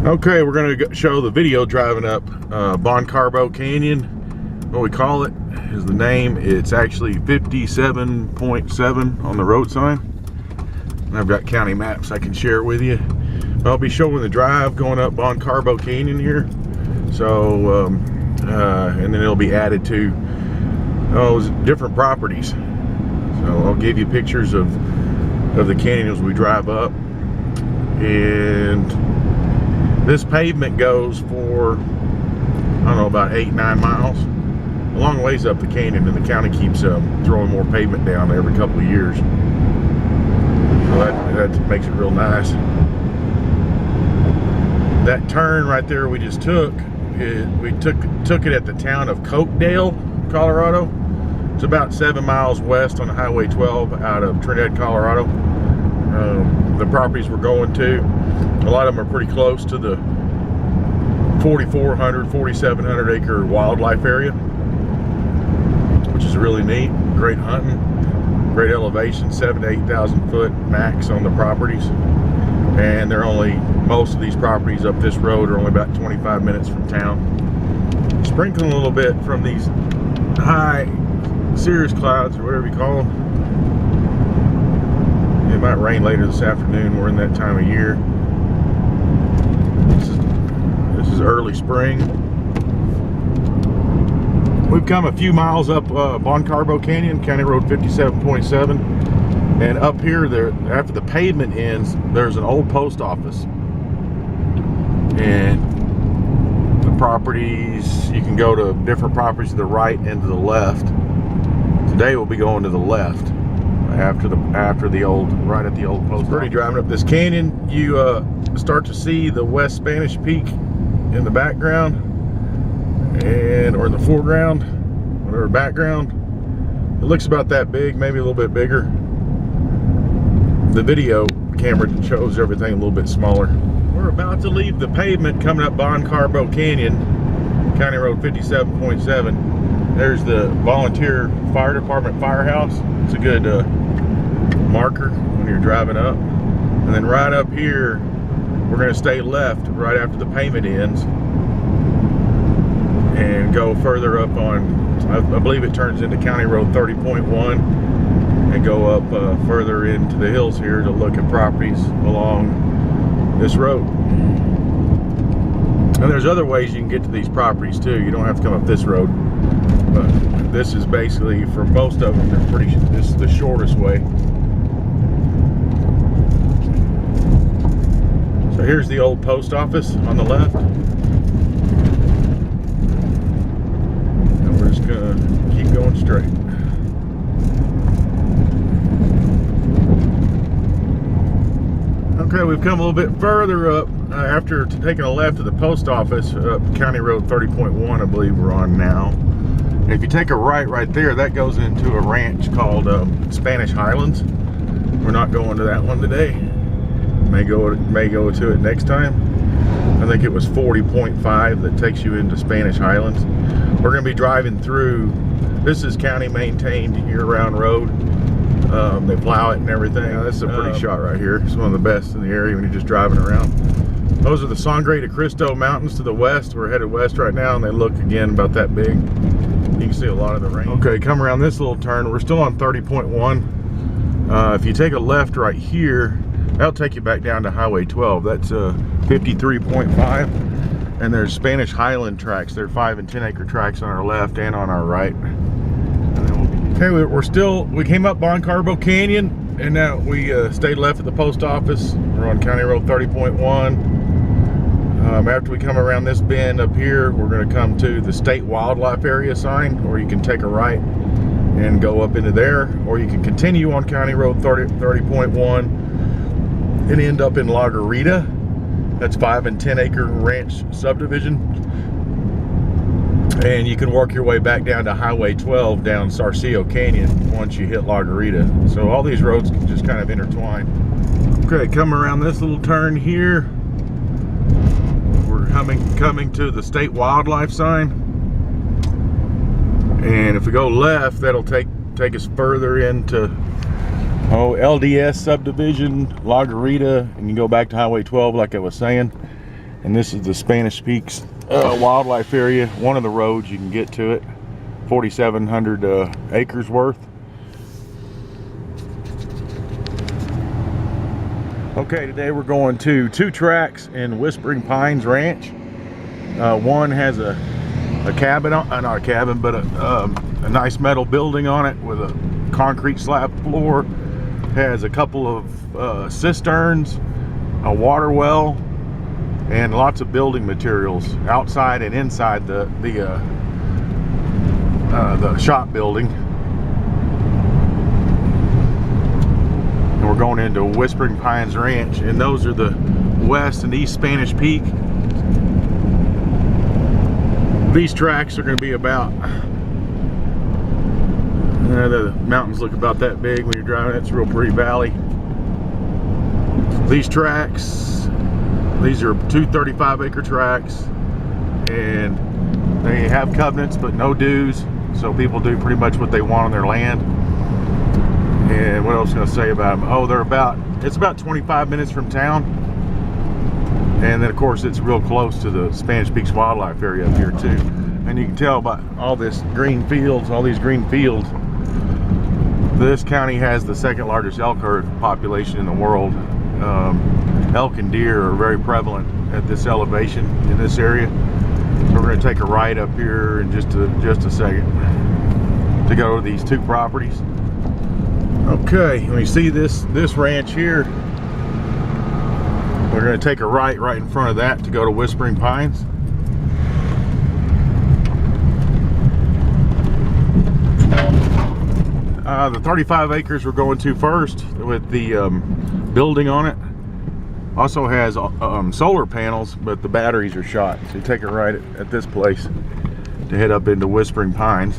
Okay, we're going to show the video driving up Bon Carbo Canyon. What we call it is the name. It's actually 57.7 on the road sign. And I've got county maps I can share with you. I'll be showing the drive going up Bon Carbo Canyon here. So, and then it'll be added to those different properties. So I'll give you pictures of the canyon as we drive up. And this pavement goes for, I don't know, about 8-9 miles. A long ways up the canyon, and the county keeps throwing more pavement down every couple of years. So that makes it real nice. That turn right there we just took, we took it at the town of Cokedale, Colorado. It's about 7 miles west on Highway 12 out of Trinidad, Colorado. The properties we're going to, a lot of them are pretty close to the 4,400, 4,700 acre wildlife area, which is really neat. Great hunting, great elevation, 7,000 to 8,000 foot max on the properties. And they're only, most of these properties up this road are only about 25 minutes from town. Sprinkling a little bit from these high cirrus clouds, or whatever you call them. It might rain later this afternoon. We're in that time of year. This is early spring. We've come a few miles up Bon Carbo Canyon, County Road 57.7, and up here, there, after the pavement ends, there's an old post office. And the properties, you can go to different properties to the right and to the left. Today we'll be going to the left. After the old, right at the old post. Pretty driving up this canyon, you start to see the West Spanish Peak in the background, or in the foreground, whatever background. It looks about that big, maybe a little bit bigger. The video camera shows everything a little bit smaller. We're about to leave the pavement coming up Bon Carbo Canyon, County Road 57.7. There's the volunteer fire department firehouse. It's a good marker when you're driving up. And then right up here, we're going to stay left right after the pavement ends and go further up on, I believe it turns into County Road 30.1, and go up further into the hills here to look at properties along this road. And there's other ways you can get to these properties too. You don't have to come up this road. But this is basically, for most of them, this is the shortest way. So here's the old post office on the left. And we're just gonna keep going straight. Okay, we've come a little bit further up after taking a left at the post office, up County Road 30.1, I believe we're on now. And if you take a right there, that goes into a ranch called Spanish Highlands. We're not going to that one today. May go to it next time. I think it was 40.5 that takes you into Spanish Highlands. We're going to be driving through. This is county maintained year-round road. They plow it and everything. This is a pretty shot right here. It's one of the best in the area when you're just driving around. Those are the Sangre de Cristo Mountains to the west. We're headed west right now, and they look again about that big. You can see a lot of the rain. Okay, come around this little turn. We're still on 30.1. If you take a left right here, that'll take you back down to Highway 12. That's 53.5. And there's Spanish Highland tracks. They're 5 and 10 acre tracks on our left and on our right. Okay, we came up Bon Carbo Canyon, and now we stayed left at the post office. We're on County Road 30.1. After we come around this bend up here, we're going to come to the state wildlife area sign, or you can take a right and go up into there, or you can continue on County Road 30.1 and end up in La Garita. That's 5 and 10 acre ranch subdivision. And you can work your way back down to Highway 12 down Sarcillo Canyon once you hit La Garita. So all these roads can just kind of intertwine. Okay, come around this little turn here. We're coming to the state wildlife sign. And if we go left, that'll take us further into LDS subdivision, La Garita, and you go back to Highway 12 like I was saying. And this is the Spanish Peaks wildlife area. One of the roads you can get to it. 4,700 acres worth. Okay, today we're going to two tracks in Whispering Pines Ranch. One has a cabin, not a cabin, but a nice metal building on it with a concrete slab floor. Has a couple of cisterns, a water well, and lots of building materials outside and inside the shop building. And we're going into Whispering Pines Ranch, and those are the west and east Spanish Peak. These tracks are going to be about, the mountains look about that big when you're driving. It's a real pretty valley. These tracks, these are two 35-acre tracks, and they have covenants but no dues, so people do pretty much what they want on their land. And what else can I say about them? Oh, it's about 25 minutes from town, and then of course it's real close to the Spanish Peaks wildlife area up here too. And you can tell by all these green fields. This county has the second largest elk herd population in the world. Elk and deer are very prevalent at this elevation in this area. So we're going to take a ride up here in just a second to go to these two properties. Okay, when you see this ranch here, we're going to take a right in front of that to go to Whispering Pines. The 35 acres we're going to first with the building on it also has solar panels, but the batteries are shot. So you take a right at this place to head up into Whispering Pines.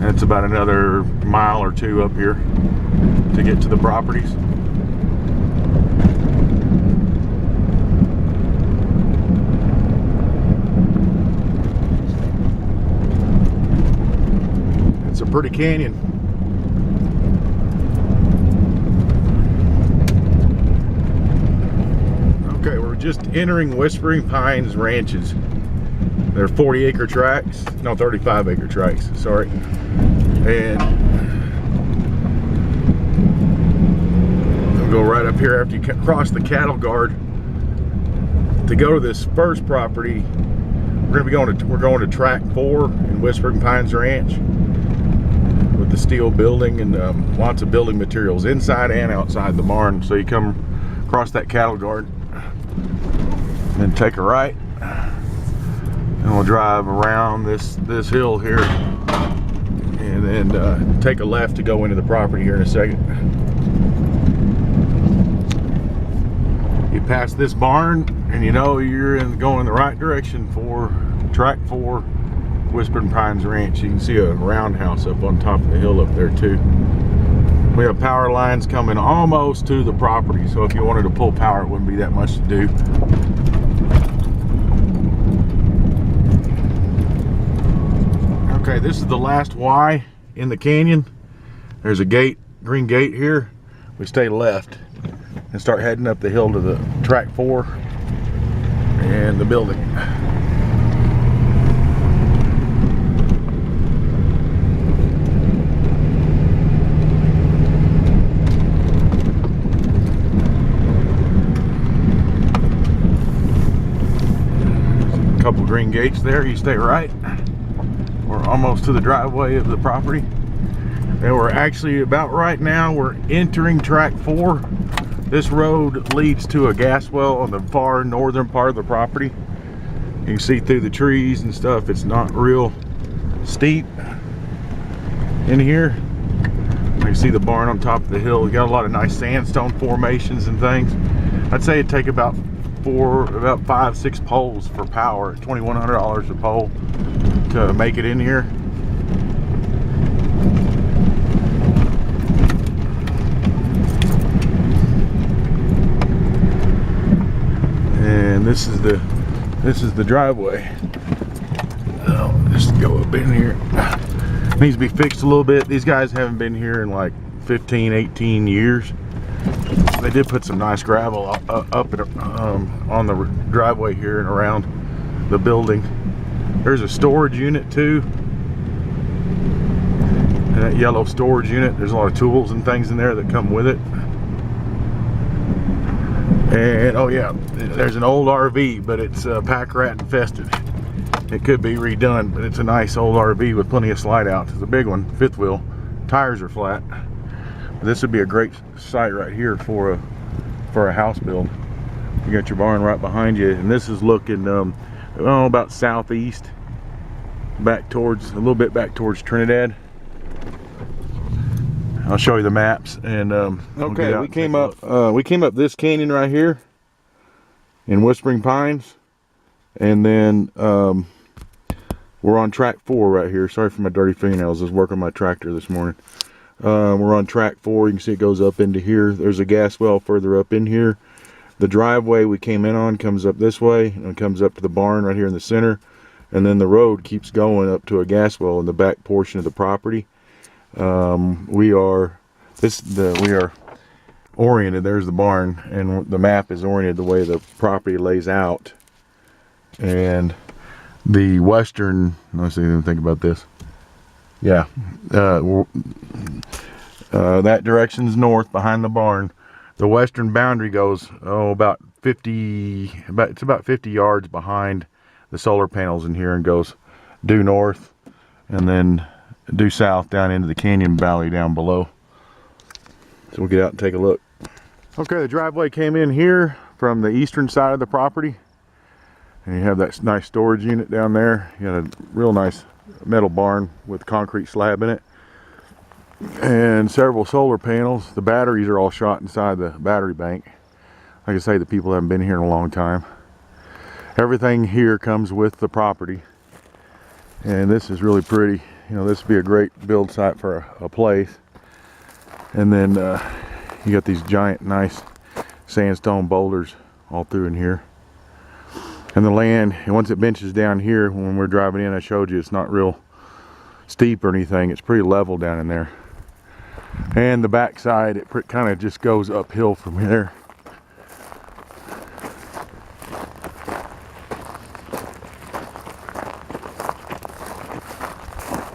And it's about another mile or two up here to get to the properties. It's a pretty canyon. Okay, we're just entering Whispering Pines ranches. They're 40-acre tracts, no, 35-acre tracts, sorry. And we'll go right up here after you cross the cattle guard to go to this first property. We're going to Tract 4 in Whispering Pines Ranch with the steel building and lots of building materials inside and outside the barn. So you come across that cattle guard and take a right, and we'll drive around this hill here, and then take a left to go into the property here in a second. You pass this barn, and you know you're going in the right direction for Tract 4, Whispering Pines Ranch. You can see a roundhouse up on top of the hill up there too. We have power lines coming almost to the property, so if you wanted to pull power, it wouldn't be that much to do. Okay, this is the last Y in the canyon. There's a gate, green gate here. We stay left and start heading up the hill to the Tract 4 and the building. A couple green gates there, you stay right. We're almost to the driveway of the property. And we're actually about right now, we're entering Tract 4. This road leads to a gas well on the far northern part of the property. You can see through the trees and stuff, it's not real steep in here. You can see the barn on top of the hill. We got a lot of nice sandstone formations and things. I'd say it'd take about 5-6 poles for power, $2,100 a pole to make it in here. And this is the driveway. Oh, just go up in here. Needs to be fixed a little bit. These guys haven't been here in like 15-18 years. They did put some nice gravel up on the driveway here and around the building. There's a storage unit too. And that yellow storage unit, there's a lot of tools and things in there that come with it. And oh yeah, there's an old RV, but it's pack rat infested. It could be redone, but it's a nice old RV with plenty of slide outs. It's a big one, fifth wheel. Tires are flat. This would be a great site right here for a house build. You got your barn right behind you, and this is looking about southeast, back towards a little bit back towards Trinidad. I'll show you the maps. And okay, we came up this canyon right here in Whispering Pines, and then we're on track 4 right here. Sorry for my dirty fingernails. I was working my tractor this morning. We're on track 4. You can see it goes up into here. There's a gas well further up in here. The driveway we came in on comes up this way and comes up to the barn right here in the center, and then the road keeps going up to a gas well in the back portion of the property. We are oriented. There's the barn, and the map is oriented the way the property lays out. And the western, let's see, let me think about this. Yeah, that direction's north behind the barn. The western boundary goes about 50 yards behind the solar panels in here, and goes due north and then due south down into the canyon valley down below. So we'll get out and take a look. Okay, the driveway came in here from the eastern side of the property, and you have that nice storage unit down there. You got a real nice metal barn with concrete slab in it, and several solar panels. The batteries are all shot inside the battery bank. Like I say, the people haven't been here in a long time. Everything here comes with the property, and this is really pretty. You know, this would be a great build site for a place. And then you got these giant nice sandstone boulders all through in here. And the land, and once it benches down here, when we're driving in, I showed you it's not real steep or anything. It's pretty level down in there. And the back side, it kind of just goes uphill from here.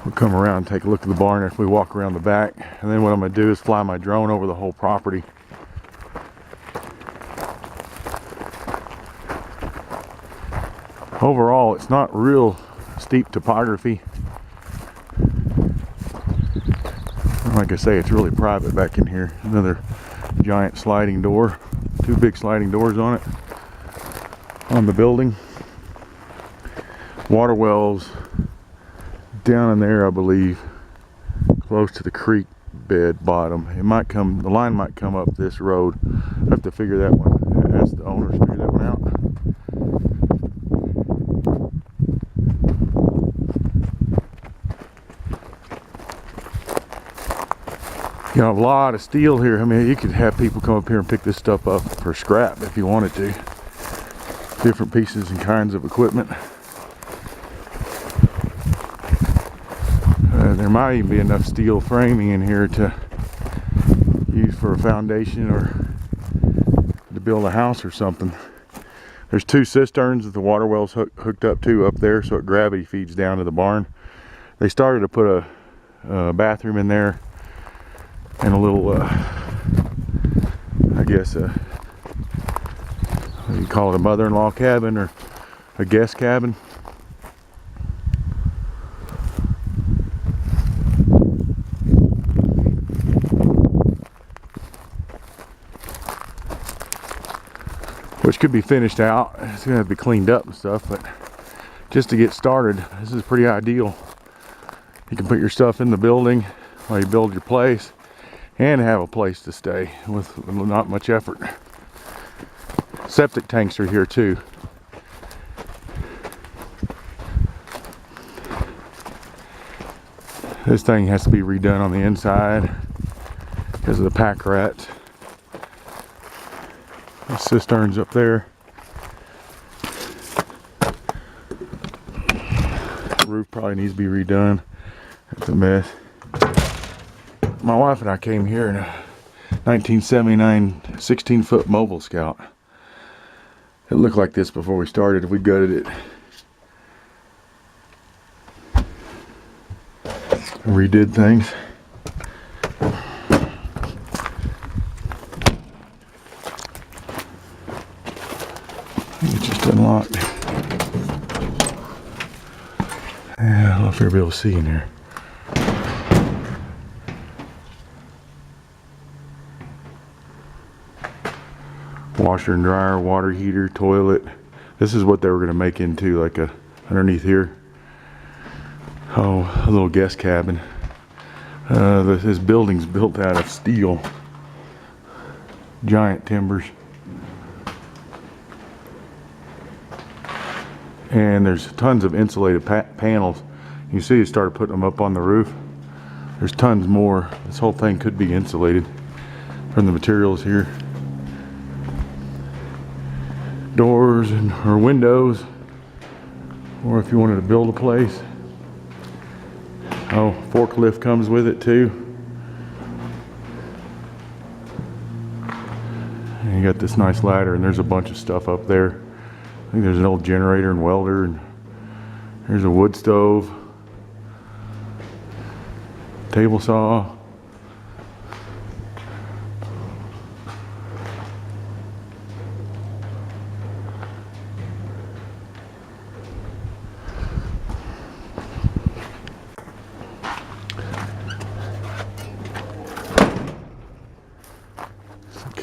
We'll come around and take a look at the barn if we walk around the back. And then what I'm going to do is fly my drone over the whole property. Overall, it's not real steep topography. Like I say, it's really private back in here. Another giant sliding door. 2 big sliding doors on it. On the building. Water wells down in there, I believe, close to the creek bed bottom. It might come, the line might come up this road. I have to figure that one. Ask the owners to figure that one out. You know, a lot of steel here. I mean, you could have people come up here and pick this stuff up for scrap if you wanted to. Different pieces and kinds of equipment. There might even be enough steel framing in here to use for a foundation or to build a house or something. There's 2 cisterns that the water well's hooked up to up there, so it gravity feeds down to the barn. They started to put a bathroom in there and a little, I guess, what do you call it, a mother-in-law cabin or a guest cabin. Which could be finished out. It's gonna have to be cleaned up and stuff, but just to get started, this is pretty ideal. You can put your stuff in the building while you build your place and have a place to stay with not much effort. Septic tanks are here too. This thing has to be redone on the inside because of the pack rats. The cisterns up there. The roof probably needs to be redone. It's a mess. My wife and I came here and 1979 16-foot mobile Scout. It looked like this before we started. We gutted it. Redid things. It's just unlocked. Yeah, I don't know if you'll be able to see in there. Washer and dryer, water heater, toilet. This is what they were going to make into, like a underneath here. Oh, a little guest cabin. This building's built out of steel, giant timbers, and there's tons of insulated panels. You see, it started putting them up on the roof. There's tons more. This whole thing could be insulated from the materials here. Doors or windows, or if you wanted to build a place. Oh, forklift comes with it too. And you got this nice ladder, and there's a bunch of stuff up there. I think there's an old generator and welder, and there's a wood stove, table saw.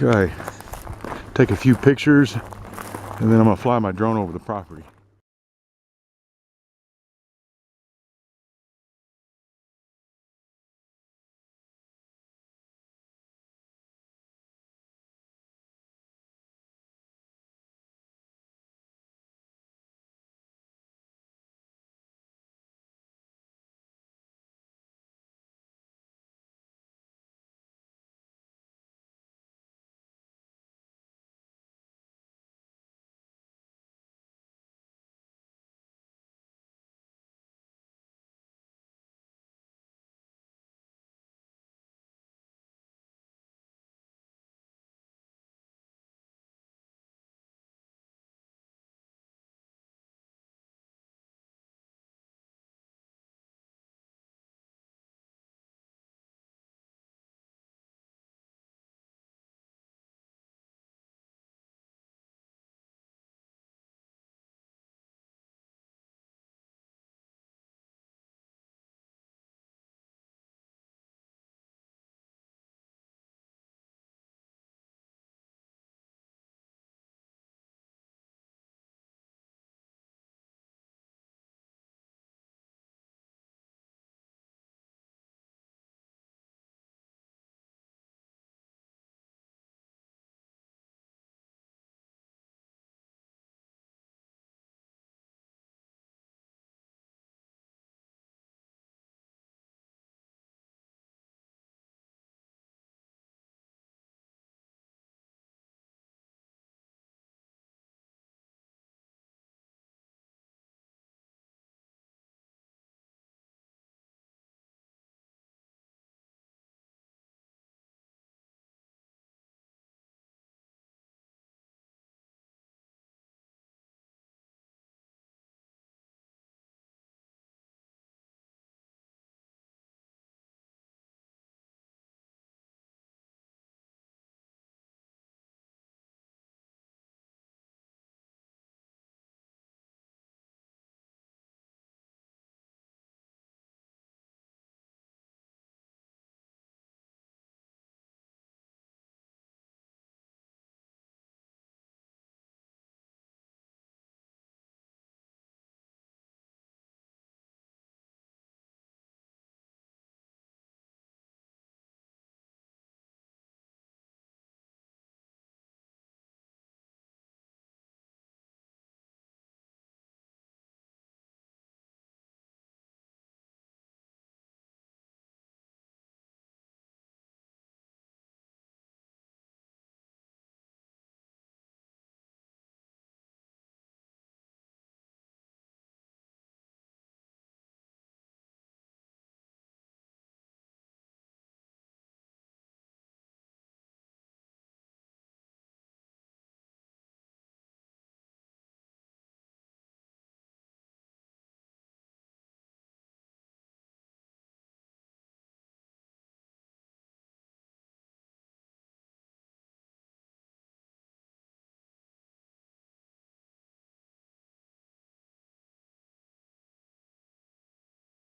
Okay, take a few pictures, and then I'm gonna fly my drone over the property.